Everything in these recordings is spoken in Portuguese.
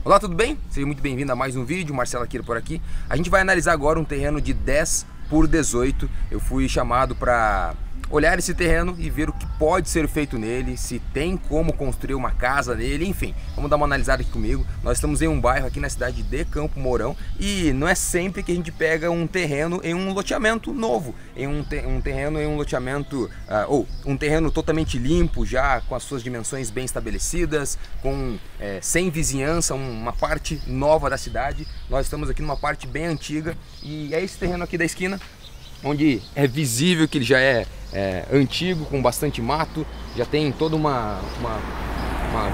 Olá, tudo bem? Seja muito bem-vindo a mais um vídeo, Marcelo Akira por aqui. A gente vai analisar agora um terreno de 10 por 18. Eu fui chamado para olhar esse terreno e ver o que pode ser feito nele, se tem como construir uma casa nele, enfim. Vamos dar uma analisada aqui comigo. Nós estamos em um bairro aqui na cidade de Campo Mourão e não é sempre que a gente pega um terreno em um loteamento novo, um terreno em um loteamento, ou um terreno totalmente limpo, já com as suas dimensões bem estabelecidas, sem vizinhança, uma parte nova da cidade. Nós estamos aqui numa parte bem antiga e é esse terreno aqui da esquina, onde é visível que ele já é antigo, com bastante mato, já tem toda uma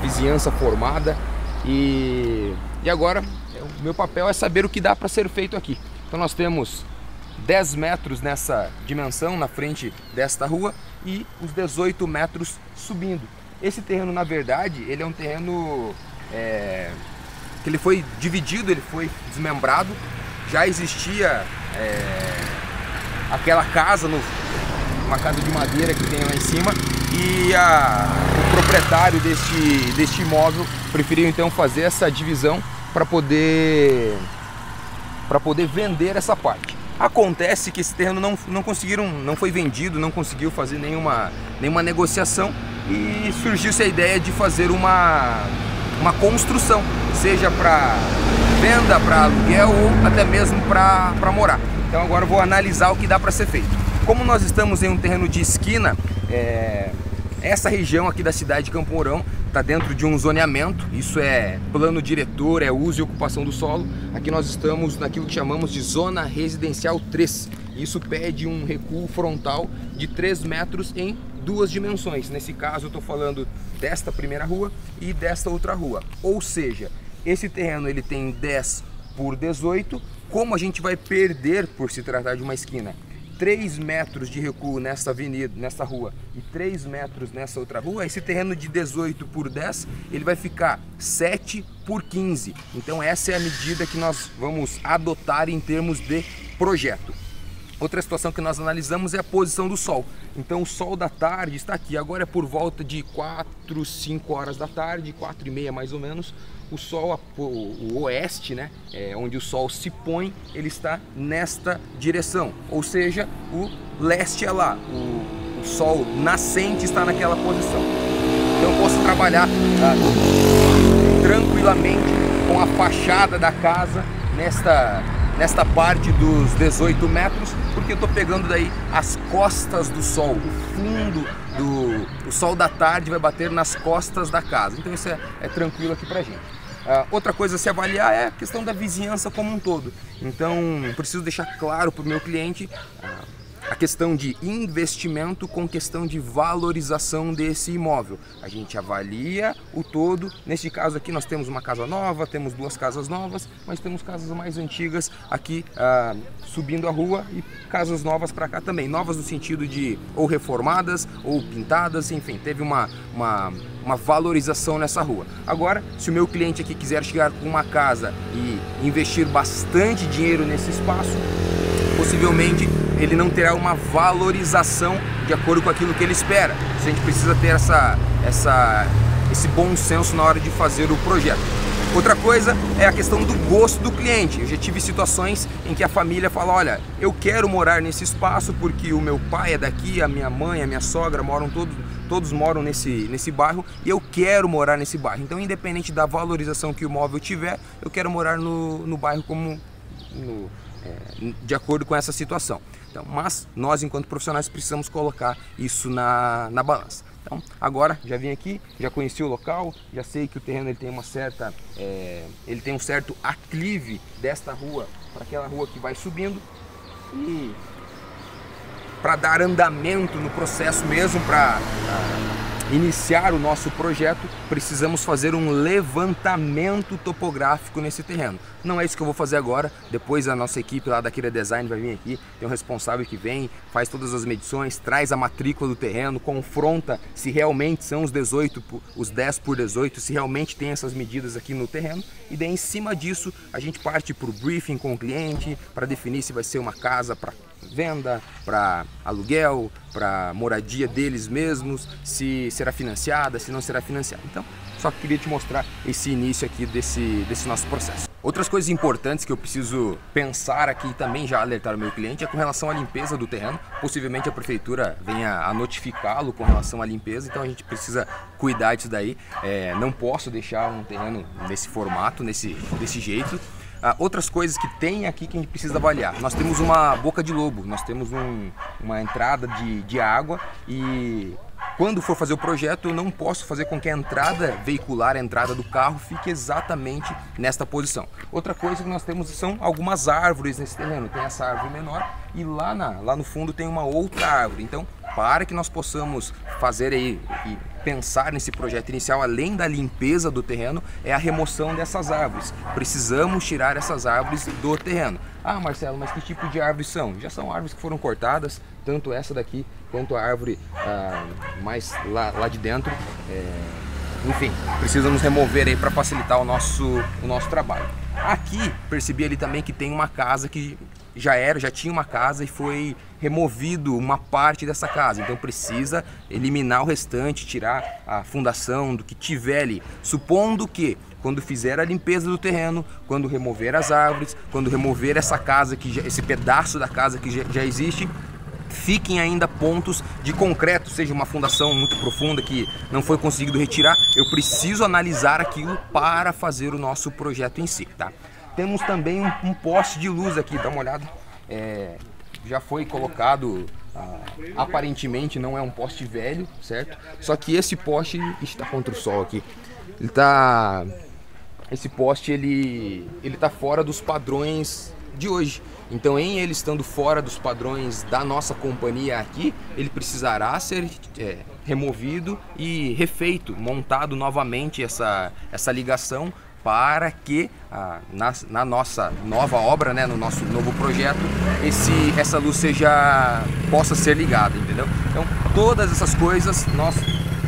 vizinhança formada e agora o meu papel é saber o que dá para ser feito aqui. Então nós temos 10 metros nessa dimensão na frente desta rua e os 18 metros subindo. Esse terreno, na verdade, ele é um terreno que ele foi dividido, ele foi desmembrado. Já existia aquela casa, uma casa de madeira que tem lá em cima, e o proprietário deste imóvel preferiu então fazer essa divisão para poder vender essa parte. Acontece que esse terreno não foi vendido, não conseguiu fazer nenhuma negociação e surgiu-se a ideia de fazer uma construção, seja para venda, para aluguel ou até mesmo para morar. Então agora eu vou analisar o que dá para ser feito. Como nós estamos em um terreno de esquina, essa região aqui da cidade de Campo Mourão está dentro de um zoneamento. Isso é plano diretor, é uso e ocupação do solo. Aqui nós estamos naquilo que chamamos de zona residencial 3. Isso pede um recuo frontal de 3 metros em duas dimensões. Nesse caso eu estou falando desta primeira rua e desta outra rua. Ou seja, esse terreno ele tem 10 por 18. Como a gente vai perder, por se tratar de uma esquina, 3 metros de recuo nessa avenida, nessa rua, e 3 metros nessa outra rua, esse terreno de 18 por 10, ele vai ficar 7 por 15. Então essa é a medida que nós vamos adotar em termos de projeto. Outra situação que nós analisamos é a posição do sol. Então o sol da tarde está aqui, agora é por volta de 4, 5 horas da tarde, 4h30 mais ou menos. O sol, o oeste, né, onde o sol se põe, ele está nesta direção. Ou seja, o leste é lá, o sol nascente está naquela posição. Então eu posso trabalhar tranquilamente com a fachada da casa nesta parte dos 18 metros, porque eu estou pegando daí as costas do sol, o fundo o sol da tarde vai bater nas costas da casa, então isso é tranquilo aqui pra gente. Outra coisa a se avaliar é a questão da vizinhança como um todo, então preciso deixar claro para o meu cliente a questão de investimento com questão de valorização desse imóvel. A gente avalia o todo. Neste caso aqui nós temos uma casa nova, temos 2 casas novas, mas temos casas mais antigas aqui subindo a rua e casas novas para cá também. Novas no sentido de ou reformadas ou pintadas, enfim, teve uma valorização nessa rua. Agora, se o meu cliente aqui quiser chegar com uma casa e investir bastante dinheiro nesse espaço, possivelmente ele não terá uma valorização de acordo com aquilo que ele espera. A gente precisa ter esse bom senso na hora de fazer o projeto. Outra coisa é a questão do gosto do cliente. Eu já tive situações em que a família fala: olha, eu quero morar nesse espaço porque o meu pai é daqui, a minha mãe, a minha sogra moram todos moram nesse bairro e eu quero morar nesse bairro. Então, independente da valorização que o imóvel tiver, eu quero morar no bairro de acordo com essa situação. Então, mas nós, enquanto profissionais, precisamos colocar isso na balança. Então, agora já vim aqui, já conheci o local, já sei que o terreno ele tem um certo aclive desta rua para aquela rua que vai subindo, e para dar andamento no processo mesmo, para iniciar o nosso projeto, precisamos fazer um levantamento topográfico nesse terreno. Não é isso que eu vou fazer agora. Depois a nossa equipe lá da Akira Design vai vir aqui, tem um responsável que vem, faz todas as medições, traz a matrícula do terreno, confronta se realmente são os 10 por 18, se realmente tem essas medidas aqui no terreno, e daí em cima disso a gente parte para o briefing com o cliente para definir se vai ser uma casa para venda, para aluguel, para moradia deles mesmos, se será financiada, se não será financiada. Então, só queria te mostrar esse início aqui desse nosso processo. Outras coisas importantes que eu preciso pensar aqui também, já alertar o meu cliente, é com relação à limpeza do terreno. Possivelmente a prefeitura venha a notificá-lo com relação à limpeza, então a gente precisa cuidar disso daí. Não posso deixar um terreno nesse formato, desse jeito. Outras coisas que tem aqui que a gente precisa avaliar. Nós temos uma boca de lobo, nós temos uma entrada de água e quando for fazer o projeto eu não posso fazer com que a entrada veicular, a entrada do carro fique exatamente nesta posição. Outra coisa que nós temos são algumas árvores nesse terreno. Tem essa árvore menor e lá no fundo tem uma outra árvore. Então, para que nós possamos fazer aí e pensar nesse projeto inicial, além da limpeza do terreno, é a remoção dessas árvores. Precisamos tirar essas árvores do terreno. Ah, Marcelo, mas que tipo de árvores são? Já são árvores que foram cortadas, tanto essa daqui quanto a árvore mais lá de dentro. Enfim, precisamos remover aí para facilitar o nosso trabalho. Aqui percebi ali também que tem uma casa que já tinha uma casa e foi removido uma parte dessa casa, então precisa eliminar o restante, tirar a fundação do que tiver ali, supondo que quando fizer a limpeza do terreno, quando remover as árvores, quando remover essa casa esse pedaço da casa que já existe, fiquem ainda pontos de concreto, seja uma fundação muito profunda que não foi conseguido retirar. Eu preciso analisar aquilo para fazer o nosso projeto em si, tá? Temos também um poste de luz aqui, dá uma olhada. Já foi colocado, aparentemente não é um poste velho, certo? Só que esse poste está contra o sol aqui. Esse poste ele está fora dos padrões de hoje. Então, em ele estando fora dos padrões da nossa companhia aqui, ele precisará ser removido e refeito, montado novamente essa ligação, para que na nossa nova obra, né, no nosso novo projeto, essa luz possa ser ligada, entendeu? Então, todas essas coisas nós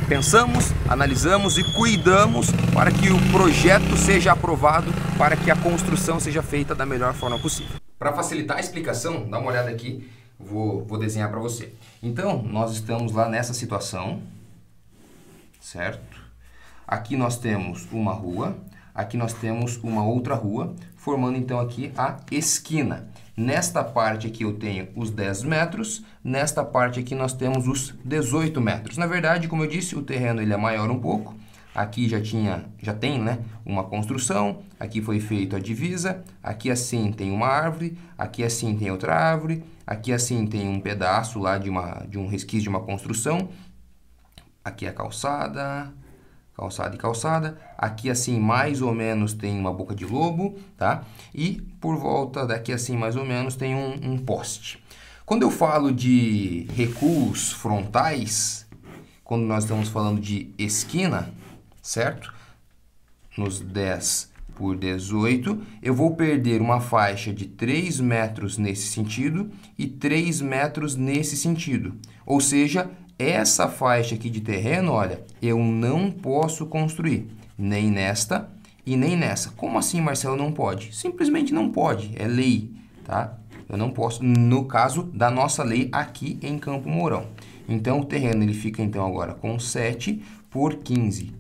pensamos, analisamos e cuidamos para que o projeto seja aprovado, para que a construção seja feita da melhor forma possível. Para facilitar a explicação, dá uma olhada aqui, vou desenhar para você. Então, nós estamos lá nessa situação, certo? Aqui nós temos uma rua. Aqui nós temos uma outra rua, formando então aqui a esquina. Nesta parte aqui eu tenho os 10 metros, nesta parte aqui nós temos os 18 metros. Na verdade, como eu disse, o terreno ele é maior um pouco. Aqui já tem, né, uma construção, aqui foi feita a divisa, aqui assim tem uma árvore, aqui assim tem outra árvore, aqui assim tem um pedaço lá de um resquício de uma construção. Aqui é a calçada e calçada, aqui assim mais ou menos tem uma boca de lobo, tá? E por volta daqui assim mais ou menos tem um poste. Quando eu falo de recuos frontais, quando nós estamos falando de esquina, certo? Nos 10 por 18, eu vou perder uma faixa de 3 metros nesse sentido e 3 metros nesse sentido, ou seja, essa faixa aqui de terreno, olha, eu não posso construir, nem nesta e nem nessa. Como assim, Marcelo, não pode? Simplesmente não pode, é lei, tá? Eu não posso, no caso da nossa lei aqui em Campo Mourão. Então, o terreno ele fica então agora com 7 por 15.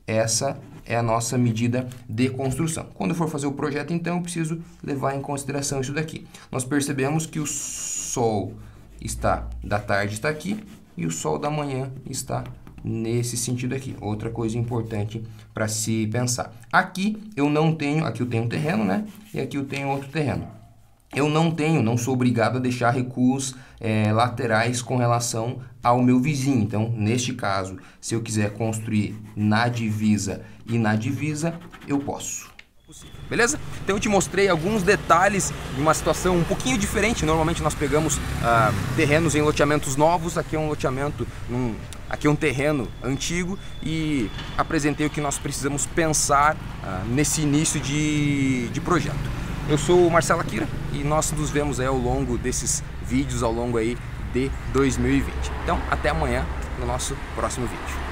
Essa é a nossa medida de construção. Quando eu for fazer o projeto, então, eu preciso levar em consideração isso daqui. Nós percebemos que o sol da tarde está aqui, e o sol da manhã está nesse sentido aqui. Outra coisa importante para se pensar. Aqui eu tenho um terreno, né? E aqui eu tenho outro terreno. Eu não sou obrigado a deixar recuos laterais com relação ao meu vizinho. Então, neste caso, se eu quiser construir na divisa e na divisa, eu posso. Beleza? Então eu te mostrei alguns detalhes de uma situação um pouquinho diferente. Normalmente nós pegamos terrenos em loteamentos novos. Aqui é um loteamento, aqui é um terreno antigo, e apresentei o que nós precisamos pensar nesse início de projeto. Eu sou o Marcelo Akira e nós nos vemos aí ao longo desses vídeos, ao longo aí de 2020. Então, até amanhã no nosso próximo vídeo.